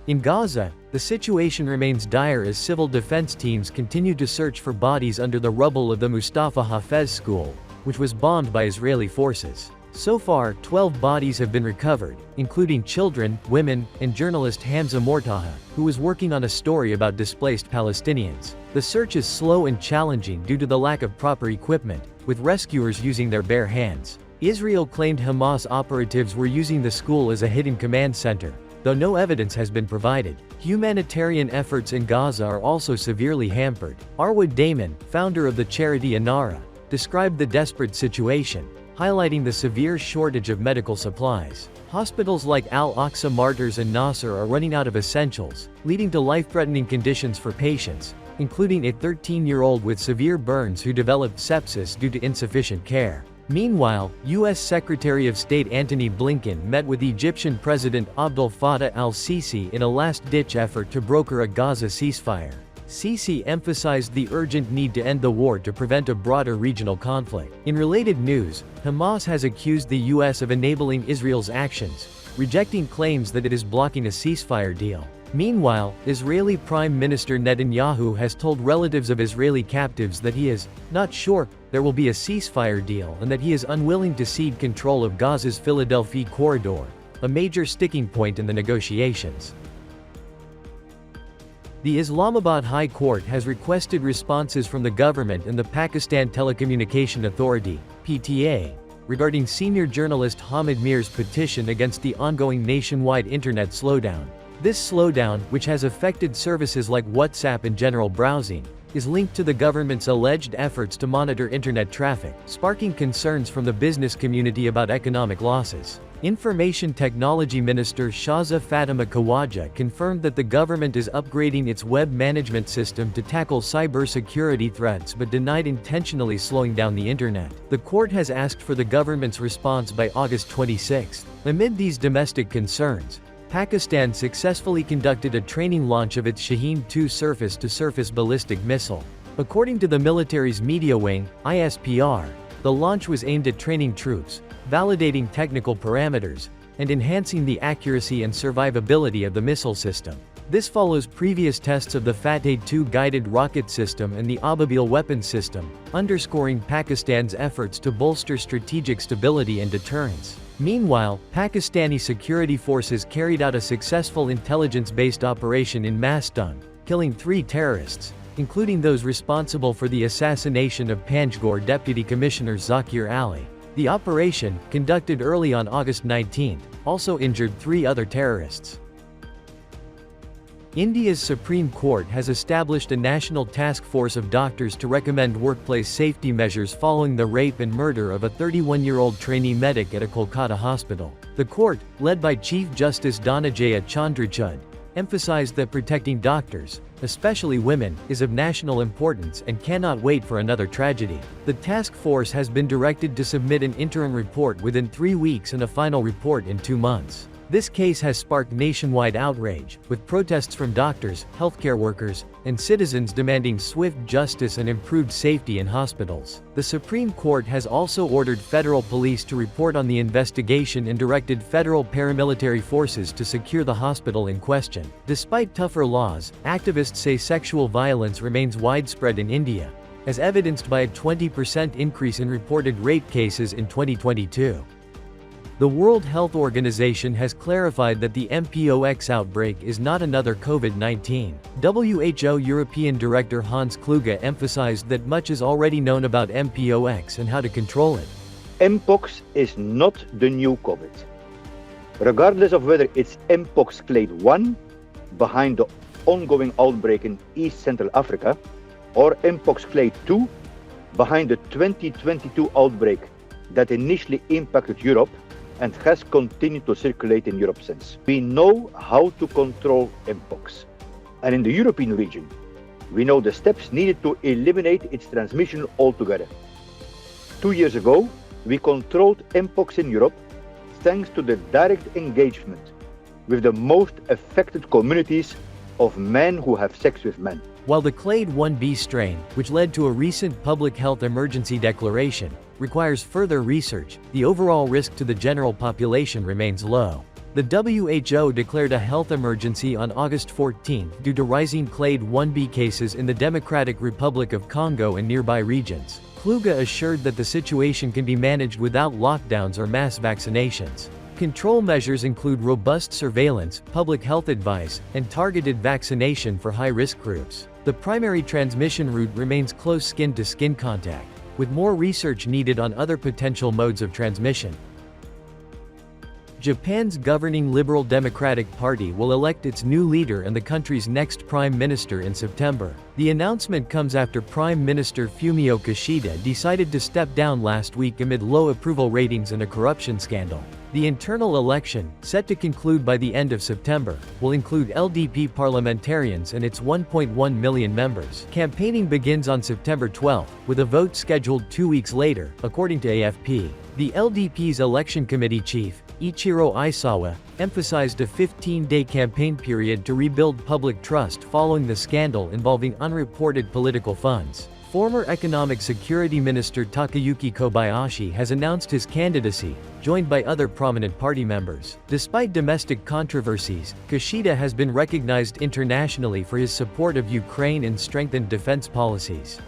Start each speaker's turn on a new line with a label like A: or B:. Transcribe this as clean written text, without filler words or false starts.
A: In Gaza, the situation remains dire as civil defense teams continue to search for bodies under the rubble of the Mustafa Hafez school, which was bombed by Israeli forces. So far, 12 bodies have been recovered, including children, women, and journalist Hamza Mortaha, who was working on a story about displaced Palestinians. The search is slow and challenging due to the lack of proper equipment, with rescuers using their bare hands. Israel claimed Hamas operatives were using the school as a hidden command center, though no evidence has been provided. Humanitarian efforts in Gaza are also severely hampered. Arwood Damon, founder of the charity Anara, described the desperate situation, highlighting the severe shortage of medical supplies. Hospitals like Al-Aqsa Martyrs and Nasser are running out of essentials, leading to life-threatening conditions for patients, including a 13-year-old with severe burns who developed sepsis due to insufficient care. Meanwhile, U.S. Secretary of State Antony Blinken met with Egyptian President Abdel Fattah al-Sisi in a last-ditch effort to broker a Gaza ceasefire. Sisi emphasized the urgent need to end the war to prevent a broader regional conflict. In related news, Hamas has accused the U.S. of enabling Israel's actions, rejecting claims that it is blocking a ceasefire deal. Meanwhile, Israeli Prime Minister Netanyahu has told relatives of Israeli captives that he is not sure there will be a ceasefire deal and that he is unwilling to cede control of Gaza's Philadelphia corridor, a major sticking point in the negotiations. The Islamabad High Court has requested responses from the government and the Pakistan Telecommunication Authority (PTA) regarding senior journalist Hamid Mir's petition against the ongoing nationwide internet slowdown. This slowdown, which has affected services like WhatsApp and general browsing, is linked to the government's alleged efforts to monitor internet traffic, sparking concerns from the business community about economic losses. Information Technology Minister Shahza Fatima Khawaja confirmed that the government is upgrading its web management system to tackle cybersecurity threats but denied intentionally slowing down the internet. The court has asked for the government's response by August 26. Amid these domestic concerns, Pakistan successfully conducted a training launch of its Shaheen-2 surface-to-surface ballistic missile. According to the military's media wing, ISPR, the launch was aimed at training troops, validating technical parameters, and enhancing the accuracy and survivability of the missile system. This follows previous tests of the Fateh-2 guided rocket system and the Ababil weapons system, underscoring Pakistan's efforts to bolster strategic stability and deterrence. Meanwhile, Pakistani security forces carried out a successful intelligence-based operation in Mastung, killing 3 terrorists, including those responsible for the assassination of Panjgore Deputy Commissioner Zakir Ali. The operation, conducted early on August 19, also injured 3 other terrorists. India's Supreme Court has established a national task force of doctors to recommend workplace safety measures following the rape and murder of a 31-year-old trainee medic at a Kolkata hospital. The court, led by Chief Justice Dhananjaya Chandrachud, emphasized that protecting doctors, especially women, is of national importance and cannot wait for another tragedy. The task force has been directed to submit an interim report within 3 weeks and a final report in 2 months. This case has sparked nationwide outrage, with protests from doctors, healthcare workers, and citizens demanding swift justice and improved safety in hospitals. The Supreme Court has also ordered federal police to report on the investigation and directed federal paramilitary forces to secure the hospital in question. Despite tougher laws, activists say sexual violence remains widespread in India, as evidenced by a 20% increase in reported rape cases in 2022. The World Health Organization has clarified that the Mpox outbreak is not another COVID-19. WHO European Director Hans Kluge emphasized that much is already known about Mpox and how to control it.
B: Mpox is not the new COVID. Regardless of whether it's Mpox clade 1, behind the ongoing outbreak in East Central Africa, or Mpox clade 2, behind the 2022 outbreak that initially impacted Europe, and has continued to circulate in Europe since. We know how to control Mpox. And in the European region, we know the steps needed to eliminate its transmission altogether. 2 years ago, we controlled Mpox in Europe thanks to the direct engagement with the most affected communities of men who have sex with men.
A: While the Clade 1b strain, which led to a recent public health emergency declaration, requires further research, the overall risk to the general population remains low. The WHO declared a health emergency on August 14 due to rising Clade 1b cases in the Democratic Republic of Congo and nearby regions. Kluge assured that the situation can be managed without lockdowns or mass vaccinations. Control measures include robust surveillance, public health advice, and targeted vaccination for high-risk groups. The primary transmission route remains close skin-to-skin contact, with more research needed on other potential modes of transmission. Japan's governing Liberal Democratic Party will elect its new leader and the country's next prime minister in September. The announcement comes after Prime Minister Fumio Kishida decided to step down last week amid low approval ratings and a corruption scandal. The internal election, set to conclude by the end of September, will include LDP parliamentarians and its 1.1 million members. Campaigning begins on September 12, with a vote scheduled 2 weeks later, according to AFP. The LDP's election committee chief, Ichiro Aisawa, emphasized a 15-day campaign period to rebuild public trust following the scandal involving unreported political funds. Former Economic Security Minister Takayuki Kobayashi has announced his candidacy, joined by other prominent party members. Despite domestic controversies, Kishida has been recognized internationally for his support of Ukraine and strengthened defense policies.